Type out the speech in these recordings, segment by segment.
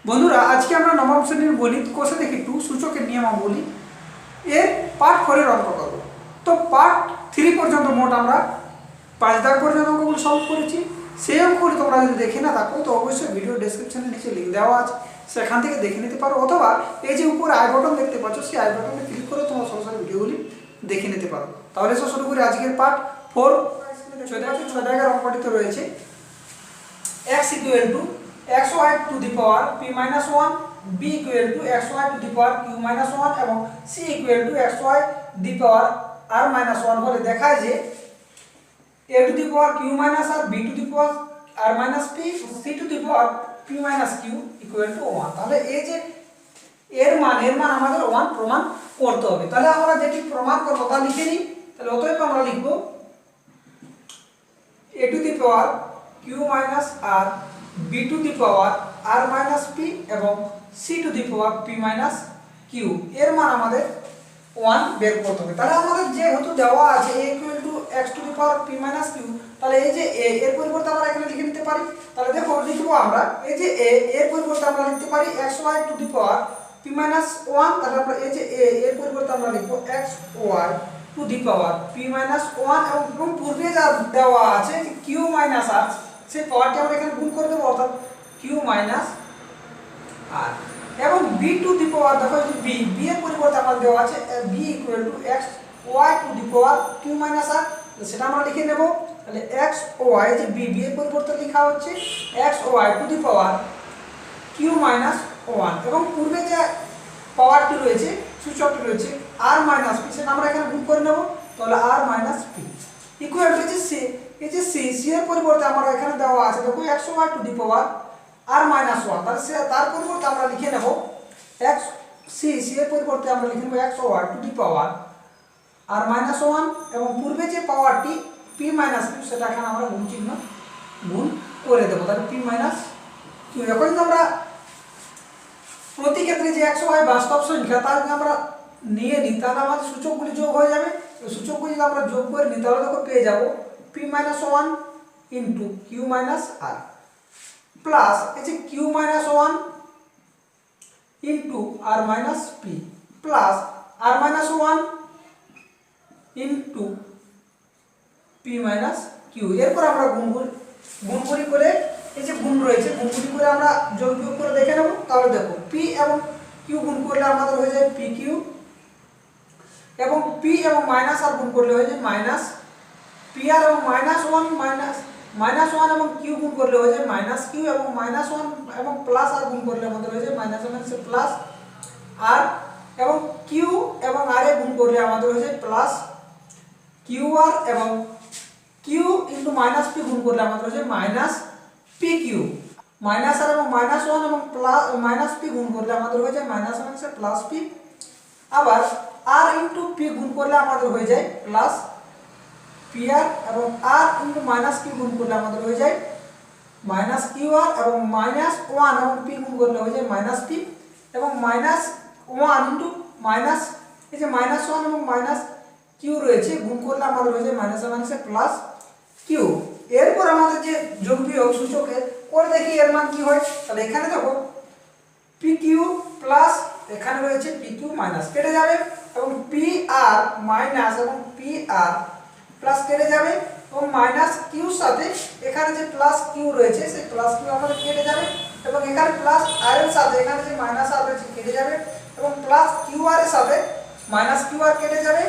বন্ধুরা আজকে আমরা নবম শ্রেণীর গণিত কোষে দেখি 2 সূচকের নিয়মাবলী এর পার্ট 4 এর অঙ্ক করব। তো পার্ট 3 পর্যন্ত মোট আমরা 5 দাগ পর্যন্ত অঙ্কগুলো সলভ করেছি। সেই অঙ্কগুলো তোমরা যদি দেখে না থাকো তো অবশ্যই ভিডিও ডেসক্রিপশনে নিচে লিংক দেওয়া আছে, সেখান থেকে দেখে নিতে পারো, অথবা এই যে উপরে আই বাটন দেখতে পাচ্ছ সেই আই বাটনে ক্লিক করে তোমরা সরাসরি ভিডিওগুলি দেখে নিতে পারো। তাহলে শুরু করি আজকের পার্ট 4। 6 দাগের অঙ্কটিতে রয়েছে x equal to xy to the power p minus 1, b equal to xy to the power q minus 1 এবং c equal to xy the power r minus 1 বলে দেখায় যে a to the power q minus r, b to the power r minus p, c to the power p minus q equal to 1। তাহলে এই যে এর মান আমাদের 1 প্রমাণ করতে হবে। তাহলে আমরা যেটি প্রমাণ করব তা লিখে নিই। তাহলে অতএব আমরা লিখব a to the power q minus r, b to the power r minus p এবং c to the power p minus q এর মান আমাদের 1 বের করতে হবে। তাহলে আমাদের যেহেতু দেওয়া আছে a equal to x to the power p minus q, তাহলে এই যে a এর পরিবর্তে আমরা এখানে লিখে নিতে পারি। তাহলে দেখো লিখব আমরা এই যে a এর পরিবর্তে আমরা লিখতে পারি xy to the power p minus 1। তাহলে আমরা এই যে a এর পরিবর্তে আমরা লিখব xy to the power p minus 1 এবং পূর্বে যা দেওয়া আছে q minus r সেই পাওয়ারটি আমরা এখানে গুণ করে দেব, অর্থাৎ q minus r এবং b টু দি পাওয়ার দেখো যে b এর পরিবর্তে আমাদের দেওয়া আছে b equal to x y to the power q minus r, সেটা আমরা লিখে নেব। তাহলে x y যে b এর পরিবর্তে লেখা হচ্ছে x y to the power q minus 1 এবং পূর্বে যে পাওয়ারটি রয়েছে সূচকটি রয়েছে r minus p, সেটা আমরা এখানে গুণ করে নেব। তাহলে r minus p equal to যে c, এই যে c এর পরিবর্তে আমরা এখানে দেওয়া আছে দেখো xy to the power r minus 1। তাহলে তার পরিবর্তে আমরা লিখে নেব x c এর পরিবর্তে আমরা লিখে নেব xy to the power r minus 1 এবং পূর্বে যে পাওয়ারটি p minus q সেটা এখানে আমরা গুণ চিহ্ন গুণ করে দেব। তাহলে p minus q। এখন যদি আমরা প্রতি ক্ষেত্রে যে xy বাস্তব সংখ্যা তার যদি আমরা নিয়ে নিই তাহলে আমাদের সূচকগুলি যোগ হয়ে যাবে। সূচকগুলি যদি আমরা যোগ করে নিই তাহলে দেখো পেয়ে যাব p minus 1 into q minus r plus এই যে q minus 1 into r minus p plus r minus 1 into p minus q। এরপর আমরা গুণগুলি করে এই যে গুণ রয়েছে গুণগুলি করে আমরা যোগ বিয়োগ করে দেখে নেব। তাহলে দেখো p এবং q গুণ করলে আমাদের হয়ে যায় pq এবং p এবং মাইনাস r গুণ করলে হয়ে যায় মাইনাস pr এবং মাইনাস 1 এবং q গুণ করলে হয়ে যায় মাইনাস q এবং মাইনাস 1 এবং প্লাস r গুণ করলে আমাদের হয়ে যায় মাইনাস 1 প্লাস r এবং q এবং r এ গুণ করলে আমাদের হয়ে যায় প্লাস qr এবং q ইনটু মাইনাস p গুণ করলে আমাদের হয়ে যায় মাইনাস pq। মাইনাস r এবং মাইনাস 1 এবং প্লাস মাইনাস p গুণ করলে আমাদের হয়ে যায় মাইনাস 1 প্লাস p। আবার r ইনটু p গুণ করলে আমাদের হয়ে যায় প্লাস pr এবং r ইনটু মাইনাস p গুণ করলে আমাদের হয়ে যায় মাইনাস qr এবং মাইনাস 1 এবং p গুণ করলে হয়ে যায় মাইনাস p এবং মাইনাস 1 ইনটু মাইনাস এই যে মাইনাস 1 এবং মাইনাস q রয়েছে গুণ করলে আমাদের হয়ে যায় মাইনাস প্লাস q। এরপর আমাদের যে যোগ বিয়োগ সূচকে করে দেখি এর মান কি হয়। তাহলে এখানে দেখো pq প্লাস এখানে রয়েছে pq মাইনাস কেটে যাবে এবং pr মাইনাস এবং pr প্লাস কেটে যাবে এবং মাইনাস q সাথে এখানে যে প্লাস q রয়েছে সেই প্লাস q আমাদের কেটে যাবে এবং এখানে প্লাস r এর সাথে এখানে যে মাইনাস r রয়েছে কেটে যাবে এবং প্লাস qr এর সাথে মাইনাস qr কেটে যাবে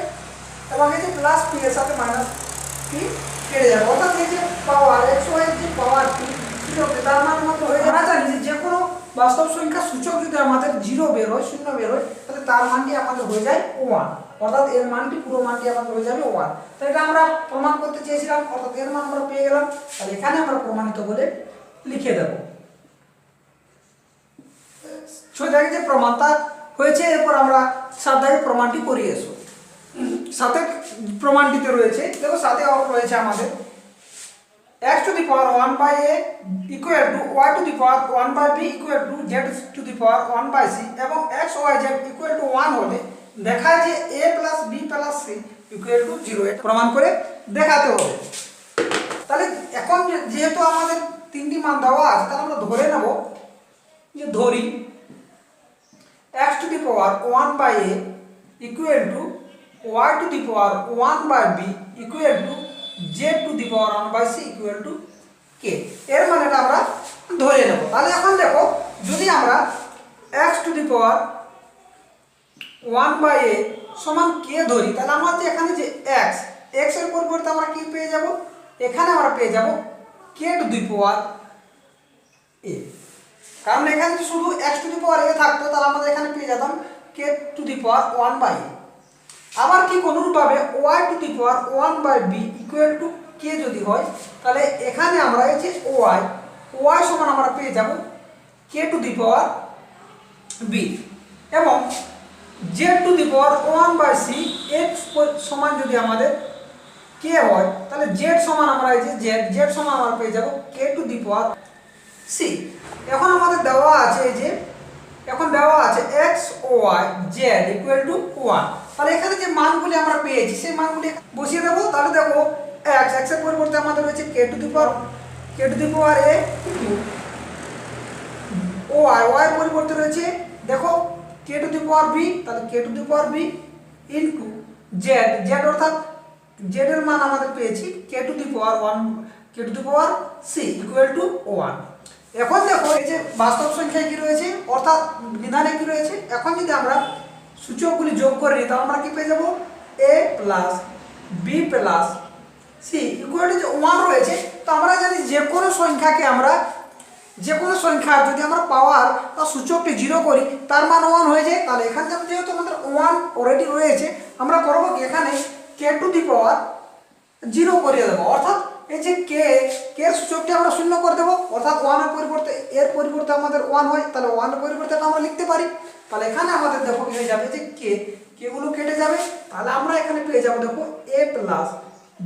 এবং এই যে প্লাস p এর সাথে মাইনাস p কেটে যাবে। অর্থাৎ এই যে পাওয়ার xy এর যে পাওয়ারটি সূচক তার মান মত হয়ে যাবে। আমরা জানি যে কোন বাস্তব সংখ্যা সূচক যদি আমাদের 0 বের হয় 0 বের হয় তাহলে তার মানটি আমাদের হয়ে যায় 1, অর্থাৎ এর মানটি পুরো মানটি আমাদের হয়ে যাবে 1। তো এটা আমরা প্রমাণ করতে চেয়েছিলাম, অর্থাৎ এর মান আমরা পেয়ে গেলাম। তাহলে এখানে আমরা প্রমাণিত বলে লিখে দেব। 6 দাগে যে প্রমাণটা হয়েছে এরপর আমরা 7 দাগে প্রমাণটি করিয়ে এসো। সাথে প্রমাণটিতে রয়েছে দেখো সাথে রয়েছে আমাদের x to the power 1 by a equal to y to the power 1 by b equal to z to the power 1 by c এবং x y z equal to 1 হলে দেখায় যে a plus b plus c equal to 0 এটা প্রমাণ করে দেখাতে হবে। তাহলে এখন যেহেতু আমাদের তিনটি মান দেওয়া আছে তাহলে আমরা ধরে নেব যে ধরি x to the power 1 by a equal to y to the power 1 by b equal to z to the power 1 by c equal to k। এর মানেটা আমরা ধরে নেব। তাহলে এখন দেখো যদি আমরা x to the power 1 by a সমান k ধরি, তাহলে আমরা যে এখানে যে x এর পরিবর্তে আমরা কি পেয়ে যাব, এখানে আমরা পেয়ে যাব k to the power a। কারণ এখানে যদি শুধু x to the power a থাকতো তাহলে আমরা এখানে পেয়ে যেতাম k to the power 1 by a। আবার ঠিক অনুরূপভাবে y to the power 1 by b equal to k যদি হয়, তাহলে এখানে আমরা এই যে y সমান আমরা পেয়ে যাব k to the power b এবং z to the power 1 by c x সমান যদি আমাদের k হয়, তাহলে z সমান আমরা এই যে z সমান আমরা পেয়ে যাব k to the power c। এখন আমাদের দেওয়া আছে এই যে এখন দেওয়া আছে x ও y z ইকুয়াল টু 1। তাহলে এখানে যে মানগুলি আমরা পেয়েছি সেই মানগুলি বসিয়ে দেবো। তাহলে দেখো x এর পরিবর্তে আমাদের রয়েছে k to the power a ও y এর পরিবর্তে রয়েছে দেখো k to the power b, তাহলে k to the power b into z অর্থাৎ z এর মান আমাদের পেয়েছি k to the power c equal to 1। এখন দেখো এই যে বাস্তব সংখ্যায় কি রয়েছে অর্থাৎ বিধানে কি রয়েছে, এখন যদি আমরা সূচকগুলি যোগ করে নিই তাহলে আমরা কি পেয়ে যাব a plus b plus c equal two যে 1 রয়েছে। তো আমরা জানি যে কোনো সংখ্যা যদি আমরা পাওয়ার বা সূচকটি 0 করি তার মান 1 হয়ে যায়। তাহলে এখানে যেহেতু আমাদের 1 অলরেডি রয়েছে, আমরা করব কি এখানে k টু দি পাওয়ার 0 করিয়ে দেবো, অর্থাৎ এই যে k এর সূচকটি আমরা 0 করে দেবো, অর্থাৎ 1 এর পরিবর্তে আমাদের 1 হয়, তাহলে 1 এর পরিবর্তে আমরা লিখতে পারি। তাহলে এখানে আমাদের দেখো কি হয়ে যাবে যে k গুলো কেটে যাবে, তাহলে আমরা এখানে পেয়ে যাব দেখো a plus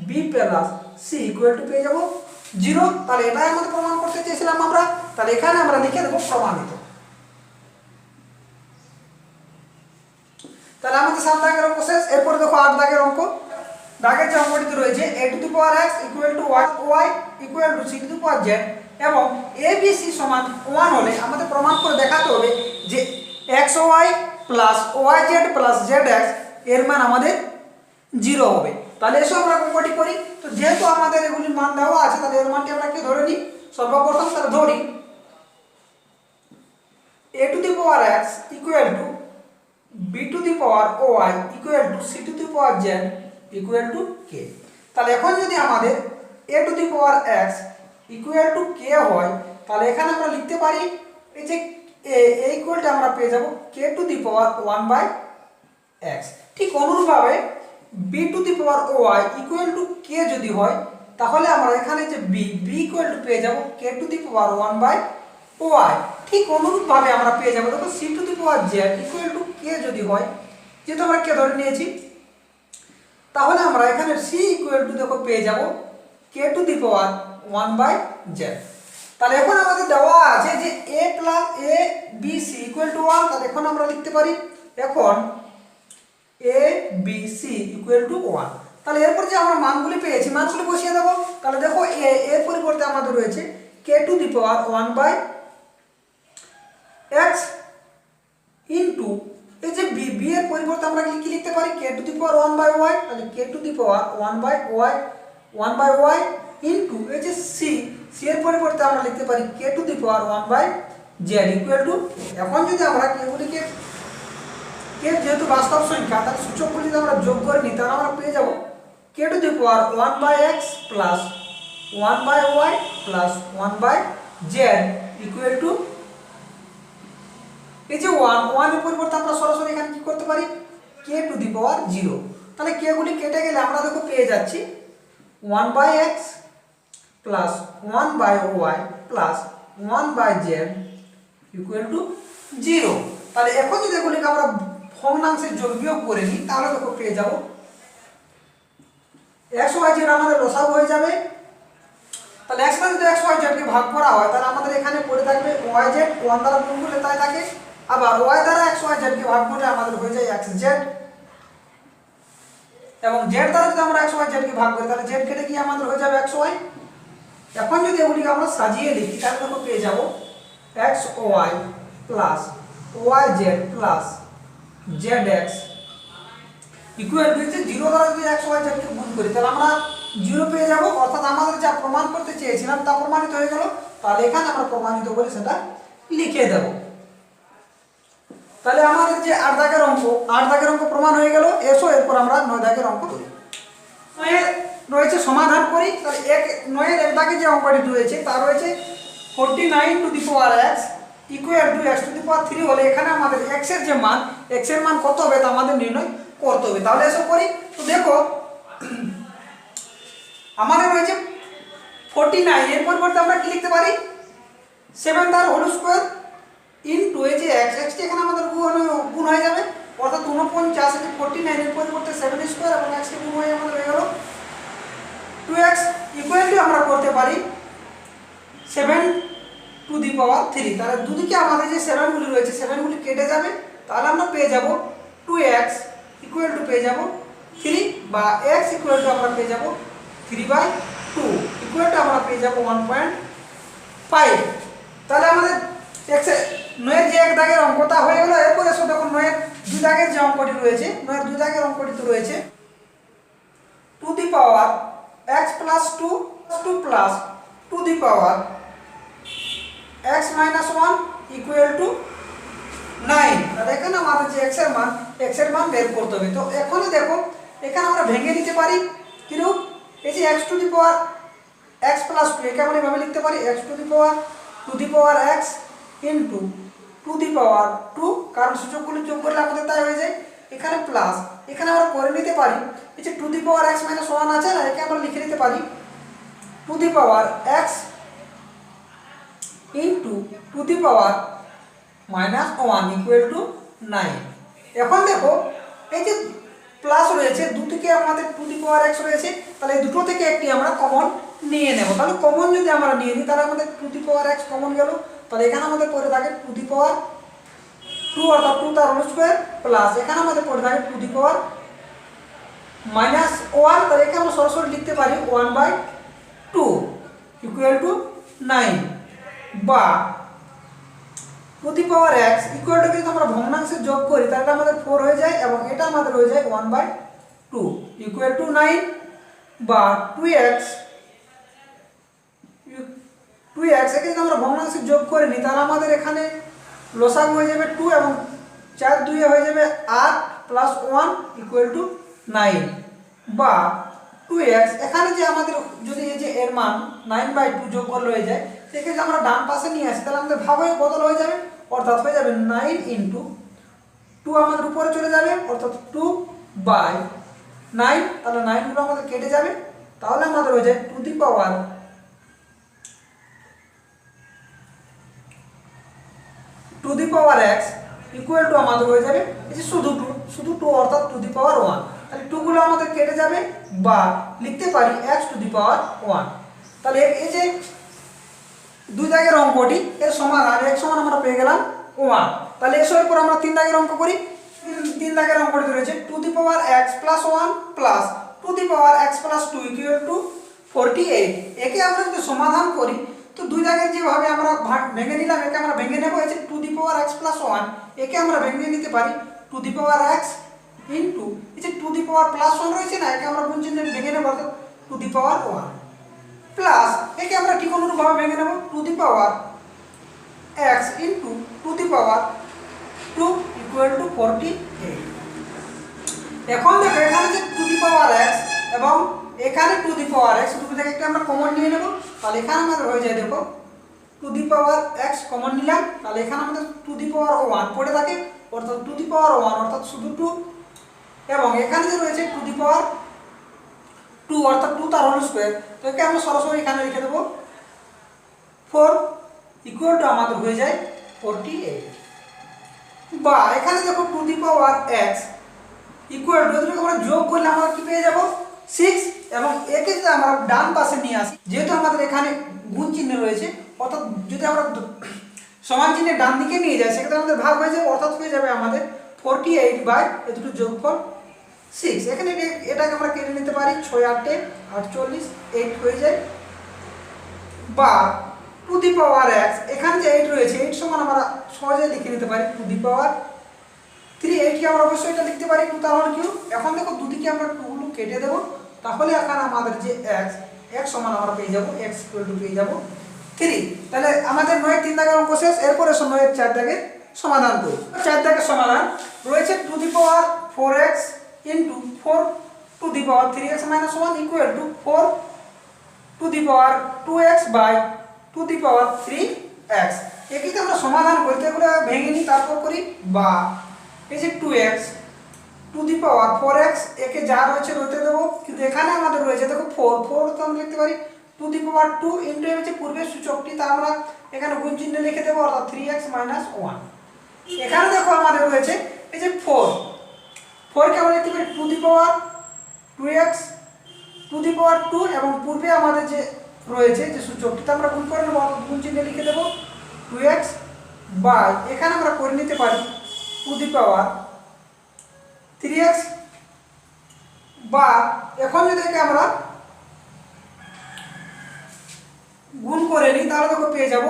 b plus c equal two পেয়ে যাব 0। তাহলে এটাই আমাদের প্রমাণ করতে চেয়েছিলাম আমরা, তাহলে এখানে আমরা লিখে দেবো প্রমাণিত। তাহলে আমাদের 7 দাগের অঙ্ক শেষ। এরপরে দেখো 8 দাগের অঙ্ক। দাগের যে অঙ্কটি রয়েছে a two the power x equal to y equal two c to the power z এবং a b c সমান 1 হলে আমাদের প্রমাণ করে দেখাতে হবে যে xy plus yz plus zx এর মান আমাদের 0 হবে। তাহলে এসো আমরা অঙ্কটি করি। তো যেহেতু আমাদের এগুলির মান দেওয়া আছে তাহলে এর মানটি আমরা কি ধরে নিই, সর্বপ্রথম তাহলে ধরি a two the power x equal two b to the power y equal two c to the power z equal to k। তাহলে এখন যদি আমাদের a two the power x equal to k হয়, তাহলে এখানে আমরা লিখতে পারি এই যে a ইকুয়ালটা আমরা পেয়ে যাব k to the power 1 by x। ঠিক অনুরূপভাবে b to the power y equal to k যদি হয়, তাহলে আমরা এখানে যে b ইকুয়াল টু পেয়ে যাব k to the power 1 by y। ঠিক অনুরূপভাবে আমরা পেয়ে যাব দেখো c to the power z equal to k যদি হয়, যেহেতু আমরা k ধরে নিয়েছি, তাহলে আমরা এখানে c ইকুয়াল টু দেখো পেয়ে যাব k to the power 1 by z। তাহলে এখন আমাদের দেওয়া আছে যে a plus a b c equal to 1। তাহলে এখন আমরা লিখতে পারি এখন a b c equal to 1। তাহলে এরপর যে আমরা মানগুলি পেয়েছি মানগুলি বসিয়ে দেবো। তাহলে দেখো এর পরিবর্তে আমাদের রয়েছে k to the power 1 by x into এই যে b এর পরিবর্তে আমরা কি লিখতে পারি k to the power 1 by y। তাহলে k to the power 1 by y into এই যে c এর পরিবর্তে আমরা লিখতে পারি k to the power 1 by z equal to. এখন যদি আমরা এগুলিকে k যেহেতু বাস্তব সংখ্যা তাহলে সূচকগুলি যদি আমরা যোগ করে নিই তাহলে আমরা পেয়ে যাব k to the power 1 by x plus 1 by y plus 1 by z equal to এই যে 1 এর পরিবর্তে আমরা সরাসরি এখানে কি করতে পারি k টু দি পাওয়ার 0। তাহলে k গুলি কেটে গেলে আমরা দেখো পেয়ে যাচ্ছি 1 by x plus 1 by y plus 1 by z equal to 0। তাহলে এখন যদি এগুলিকে আমরা ভগ্নাংশের যোগ বিয়োগ করে নিই তাহলে দেখো পেয়ে যাব x y z আমাদের লসাগু হয়ে যাবে। তাহলে x যদি x y z কে ভাগ করা হয় তাহলে আমাদের এখানে পড়ে থাকবে y z 1 দ্বারা গুণ করলে তাই থাকে, আবার y দ্বারা x y z কে ভাগ করলে আমাদের হয়ে যায় x z এবং z দ্বারা যদি আমরা x y z কে ভাগ করি তাহলে z কেটে গিয়ে আমাদের হয়ে যাবে x y। এখন যদি এগুলিকে আমরা সাজিয়ে লিখি তাহলে দেখো পেয়ে যাব x y plus y z plus z x equal to হচ্ছে 0 দ্বারা যদি এক্স ওয়াই জেডকে গুণ করি তাহলে আমরা 0 পেয়ে যাব, অর্থাৎ আমাদের যা প্রমাণ করতে চেয়েছিলাম তা প্রমাণিত হয়ে গেল। তাহলে এখানে আমরা প্রমাণিত বলে সেটা লিখে দেব। তাহলে আমাদের যে 8 দাগের অঙ্ক প্রমাণ হয়ে গেল। এসো এরপর আমরা 9 দাগের অঙ্ক করি। রয়েছে সমাধান করি। তাহলে 9 এর 1 দাগে যে অঙ্কটি রয়েছে তা রয়েছে 49 to the power x equal to x to the power 3 হলে এখানে আমাদের x এর যে মান, x এর মান কত হবে তা আমাদের নির্ণয় করতে হবে। তাহলে এসব করি। তো দেখো আমাদের রয়েছে 49, এর পরিবর্তে আমরা কি লিখতে পারি 7 তার হোল স্কয়ার ইনটু এই যে x, x টি এখানে আমাদের গুণ হয়ে যাবে, অর্থাৎ 49 এর 49 এর পরিবর্তে 7 স্কয়ার এবং x কে গুণ হয়ে আমাদের হয়ে গেল 2x ইকুয়াল টু আমরা করতে পারি 7 টু দি পাওয়ার 3। তাহলে দুদিকে আমাদের যে 7 গুলি রয়েছে 7 গুলি কেটে যাবে। তাহলে আমরা পেয়ে যাব 2x ইকুয়াল টু পেয়ে যাব 3 বা x ইকুয়াল টু আমরা পেয়ে যাব 3/2 ইকুয়াল টু আমরা পেয়ে যাব 1.5। তাহলে আমাদের x এর 9 এর যে 1 দাগের অঙ্কটা হয়ে গেল। এরপর এসো দেখো 9 এর 2 দাগের যে অঙ্কটি রয়েছে, 9 এর 2 দাগের অঙ্কটি তো রয়েছে to the power x plus 2 plus two the power x minus 1 equal two 9। তাহলে এখানে আমাদের যে x এর মান বের করতে হবে। তো এখন দেখো এখানে আমরা ভেঙে নিতে পারি কিরূপ, এই যে x to the power x plus 2 একে আমরা এভাবে লিখতে পারি x to the power x into to the power 2, কারণ সূচকগুলো যোগ করলে আমাদের তাই হয়ে যায়। এখানে প্লাস, এখানে আমরা করে নিতে পারি এই যে two the power x minus 1 আছে না, একে আমরা লিখে নিতে পারি two the power x into to the power minus 1 equal two 9। এখন দেখো এই যে প্লাস রয়েছে, দুটিকে আমাদের টু দি পাওয়ার x রয়েছে, তাহলে এই দুটো থেকে একটি আমরা কমন নিয়ে নেব। তাহলে কমন যদি আমরা নিয়ে নিই তাহলে আমাদের two the power x common গেল। তাহলে এখানে আমাদের পড়ে থাকে টু দি পাওয়ার 2 অর্থাৎ 2 তার হোল স্কয়ার প্লাস এখানে আমাদের পড়ে থাকে টু দি পাওয়ার মাইনাস 1। তাহলে এখানে আমরা সরাসরি লিখতে পারি 1/2 ইকুয়াল টু 9 বা two the power x equal two যদি আমরা ভগ্নাংশে যোগ করি তাহলে আমাদের 4 হয়ে যায় এবং এটা আমাদের হয়ে যায় 1/2 ইকুয়াল টু 9 বা 2x একে যদি আমরা ভগ্নাংশে যোগ করে নিই তাহলে আমাদের এখানে লসাগু হয়ে যাবে 2 এবং 4 2 হয়ে যাবে 8 প্লাস 1 ইকুয়াল টু 9 বা 2x এখানে যে আমাদের যদি এই যে এর মান 9/2 যোগ করলে হয়ে যায়, সেকে যদি আমরা ডান পাশে নিয়ে আসি তাহলে আমাদের ভাগ হয়ে বদল হয়ে যাবে, অর্থাৎ হয়ে যাবে 9 ইনটু 2 আমাদের উপরে চলে যাবে অর্থাৎ 2/9। তাহলে 9 গুলো আমাদের কেটে যাবে, তাহলে আমাদের হয়ে যায় two the power x equal two আমাদের হয়ে যাবে এই যে শুধু 2 অর্থাৎ টু দি পাওয়ার 1। তাহলে 2 গুলো আমাদের কেটে যাবে বা লিখতে পারি x টু দি পাওয়ার 1। তাহলে এই যে 2 দাগের অঙ্কটি এর সমাধান x সমান আমরা পেয়ে গেলাম 1। তাহলে এসবের পর আমরা 3 দাগের অঙ্ক করি। 3 দাগের অঙ্কটি রয়েছে to the power x plus 1 plus two the power x plus 2 equal to 48। একে আমরা যদি সমাধান করি তো 2 দাগের যেভাবে আমরা ভেঙে নিলাম একে আমরা ভেঙে নেব এই যে two the power x plus 1, একে আমরা ভেঙে নিতে পারি two the power x into এই যে টু দি পাওয়ার প্লাস 1 রয়েছে না, একে আমরা গুণ চিহ্নে ভেঙে নেব অর্থাৎ টু দি পাওয়ার 1 প্লাস একে আমরা ঠিক অনুরূপভাবে ভেঙে নেব two the power x into to the power 2 equal to 48। এখন দেখো এখানে যে টু দি পাওয়ার x এবং এখানে টু দি পাওয়ার x দুটো থেকে একটা আমরা কমন নিয়ে নেব। তাহলে এখানে আমাদের হয়ে যায় দেখো two the power x common নিলাম, তাহলে এখানে আমাদের টু দি পাওয়ার 1 পড়ে থাকে অর্থাৎ টু দি পাওয়ার 1 অর্থাৎ শুধু 2 এবং এখানে যে রয়েছে টু দি পাওয়ার 2 অর্থাৎ 2 তার হোল স্কয়ার। তো একে আমরা সরাসরি এখানে লিখে দেব 4 ইকুয়াল টু আমাদের হয়ে যায় 48 বা এখানে দেখো two the power x equal two এগুলোকে আমরা যোগ করলে আমরা কি পেয়ে যাব 6 এবং একে যদি আমরা ডান পাশে নিয়ে আসি, যেহেতু আমাদের এখানে গুণ চিহ্ন রয়েছে অর্থাৎ যদি আমরা সমান চিহ্নের ডান দিকে নিয়ে যাই সেক্ষেত্রে আমাদের ভাগ হয়ে যাবে, অর্থাৎ হয়ে যাবে আমাদের 48 বাই এ দুটো যোগফল 6। এখানে এটাকে আমরা কেটে নিতে পারি 6 8 48 8 হয়ে যায় বা টু দি পাওয়ার এক্স, এখানে যে 8 রয়েছে 8 সমান আমরা সহজে লিখে নিতে পারি টু দি পাওয়ার 3। 8 কে আমরা অবশ্যই এটা লিখতে পারি 2 তার কিউ। এখন দেখো দুদিকে আমরা 2 গুলো কেটে দেব, তাহলে এখানে আমাদের যে x সমান আমরা পেয়ে যাব x পেয়ে যাব 3। তাহলে আমাদের 9 3 দাগের অঙ্ক শেষ। এরপরে 9 4 দাগের সমাধান করি। 4 দাগের সমাধান রয়েছে to the power 4x into 4 to the power 3x - 1 equal to 4 to the power 2x by to the power 3x। একে আমরা সমাধান করতে এগুলো ভেঙে নিই, তারপর করি। বা এই যে 2x two the power 4x একে যা রয়েছে রইতে দেবো, কিন্তু এখানে আমাদের রয়েছে দেখো 4 তো আমরা লিখতে পারি টু দি পাওয়ার 2 ইনটু হচ্ছে পূর্বের সূচকটি, তা আমরা এখানে গুণ চিহ্ন লিখে দেবো, অর্থাৎ 3x - 1। এখানে দেখো আমাদের রয়েছে এই যে 4 কে আমরা লিখতে পারি two the power 2x two the power 2, এবং পূর্বে আমাদের যে রয়েছে যে সূচকটি তা আমরা গুণ করে নেব, অর্থাৎ গুণ চিহ্ন লিখে দেবো 2x বাই এখানে আমরা করে নিতে পারি টু দি পাওয়ার 3x। বা এখন যদি একে আমরা গুণ করে নিই তাহলে দেখো পেয়ে যাব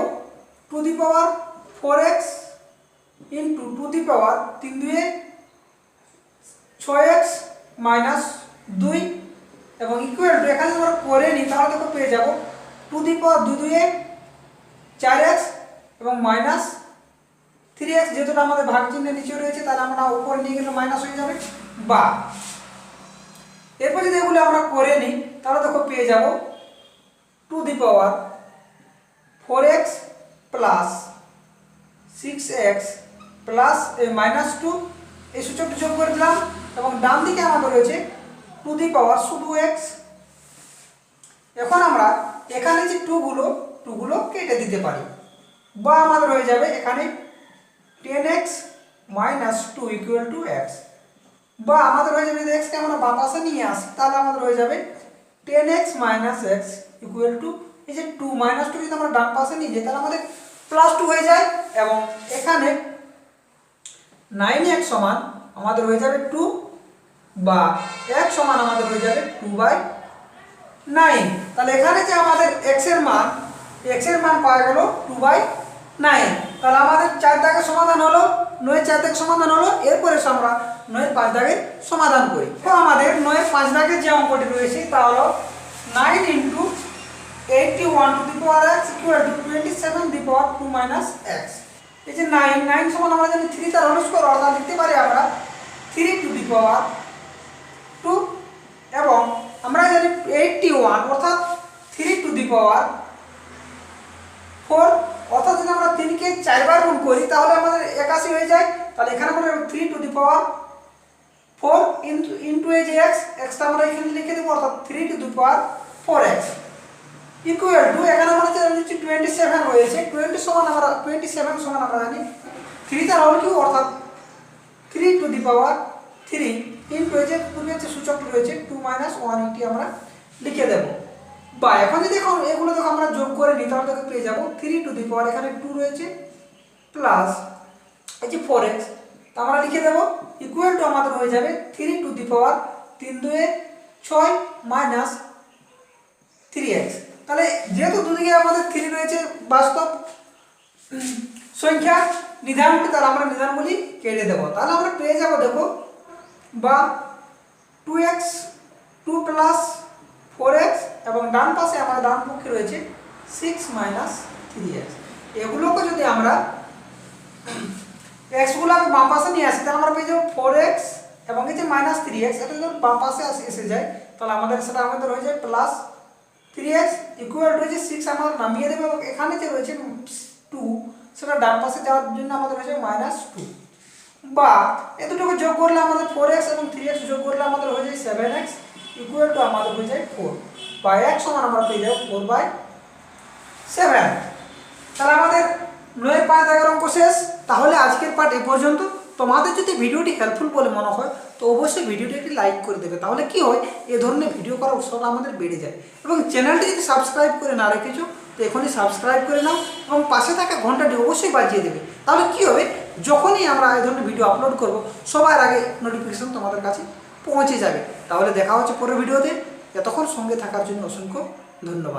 two the power 4x into to the power 3 2 6x minus 2, এবং ইকুয়াল টু এখানে আমরা করে নিই তাহলে দেখো পেয়ে যাব টু দি পাওয়ার 2 2 4x এবং মাইনাস 3x। যেহেতু আমাদের ভাগ চিহ্ন নিচে রয়েছে তাহলে আমরা উপর নিয়ে গেলে মাইনাস হয়ে যাবে। বা এরপর যদি এগুলো আমরা করে নিই তাহলে দেখো পেয়ে যাব two the power 4x plus 6x plus minus 2, এই সূচকটি যোগ করে দিলাম, এবং ডান দিকে আমাদের রয়েছে টু দি পাওয়ার শুধু x। এখন আমরা এখানে যে 2 গুলো কেটে দিতে পারি, বা আমাদের হয়ে যাবে এখানে 10x minus 2 equal to x। বা আমাদের হয়ে যাবে যদি x কে আমরা বাম পাশে নিয়ে আসি তাহলে আমাদের হয়ে যাবে 10x minus x equal to এই যে 2 মাইনাস 2 যদি আমরা ডান পাশে নিয়ে যাই তাহলে আমাদের প্লাস 2 হয়ে যায়, এবং এখানে 9x সমান আমাদের হয়ে যাবে 2, বা x সমান আমাদের হয়ে যাবে 2/9। তাহলে এখানে যে আমাদের x এর মান পাওয়া গেল 2/9। তাহলে আমাদের 4 দাগের সমাধান হলো, 9 4 দাগের সমাধান হলো। এরপরে আমরা 9 5 দাগের সমাধান করি। তো আমাদের 9 5 দাগের যে অঙ্কটি রয়েছে তা হলো 9 into 81 two the power x equal two 27 the power 2 minus x। এই যে 9 সমান আমরা জানি 3 তার হোল স্কয়ার, অর্থাৎ লিখতে পারি আমরা 3 টু দি পাওয়ার 2, এবং আমরা জানি 81 অর্থাৎ 3 টু দি পাওয়ার 4, অর্থাৎ যদি আমরা 3 কে 4 বার গুণ করি তাহলে আমাদের 81 হয়ে যায়। তাহলে এখানে আমরা 3 টু দি পাওয়ার 4 ইনটু এই যে x টা আমরা এখানে লিখে দেব, অর্থাৎ 3 two the power 4x equal to এখানে আমরা জানি 27 রয়েছে। 27 সমান আমরা জানি 3 তার হোল কিউব, অর্থাৎ 3 টু দি পাওয়ার 3 ইনটু এই যে পূর্বে যে সূচকটি রয়েছে 2 মাইনাস 1 এটি আমরা লিখে দেব। বা এখন যদি এগুলো দেখো আমরা যোগ করে নিই তাহলে দেখো পেয়ে যাব 3 টু দি পাওয়ার এখানে 2 রয়েছে প্লাস এই যে 4x, তা আমরা লিখে দেব ইকুয়াল টু আমাদের হয়ে যাবে 3 two the power 3 2 6 minus 3x। তাহলে যেহেতু দুদিকে আমাদের 3 রয়েছে বাস্তব সংখ্যা নিধানগুলি, তাহলে আমরা নিধানগুলি কেটে দেব। তাহলে আমরা পেয়ে যাব দেখো বা 2x 2 প্লাস 4x, এবং ডান পাশে আমাদের ডান পক্ষে রয়েছে 6 মাইনাস 3x। এগুলোকে যদি আমরা x গুলো আমি বাম পাশে নিয়ে আসি তাহলে আমরা পেয়ে যাব 4x এবং এই যে মাইনাস 3x, এটা যদি বাম পাশে এসে যায় তাহলে সেটা আমাদের হয়ে যায় প্লাস 3x ইকুয়াল টু যে 6 আমরা নামিয়ে দেব, এবং এখানে যে রয়েছে 2 সেটা ডান পাশে যাওয়ার জন্য আমাদের হয়ে যায় মাইনাস 2। বা এই দুটোকে যোগ করলে আমাদের 4x এবং 3x যোগ করলে আমাদের হয়ে যায় 7x ইকুয়াল টু আমাদের হয়ে যায় 4, বা x সমান আমরা পেয়ে যাব 4/7। তাহলে আমাদের 9 5 দাগের অঙ্ক শেষ। তাহলে আজকের পার্ট এ পর্যন্ত। তোমাদের যদি ভিডিওটি হেল্পফুল বলে মনে হয় তো অবশ্যই ভিডিওটি একটি লাইক করে দেবে, তাহলে কি হয় এই ধরনের ভিডিও করার উৎসাহটা আমাদের বেড়ে যায়। এবং চ্যানেলটি যদি সাবস্ক্রাইব করে না রেখেছো তো এখনই সাবস্ক্রাইব করে নাও, এবং পাশে থাকা ঘন্টাটি অবশ্যই বাজিয়ে দেবে। তাহলে কি হবে, যখনই আমরা এই ধরনের ভিডিও আপলোড করব সবার আগে নোটিফিকেশন তোমাদের কাছে পৌঁছে যাবে। তাহলে দেখা হচ্ছে পরের ভিডিওতে। এতক্ষণ সঙ্গে থাকার জন্য অসংখ্য ধন্যবাদ।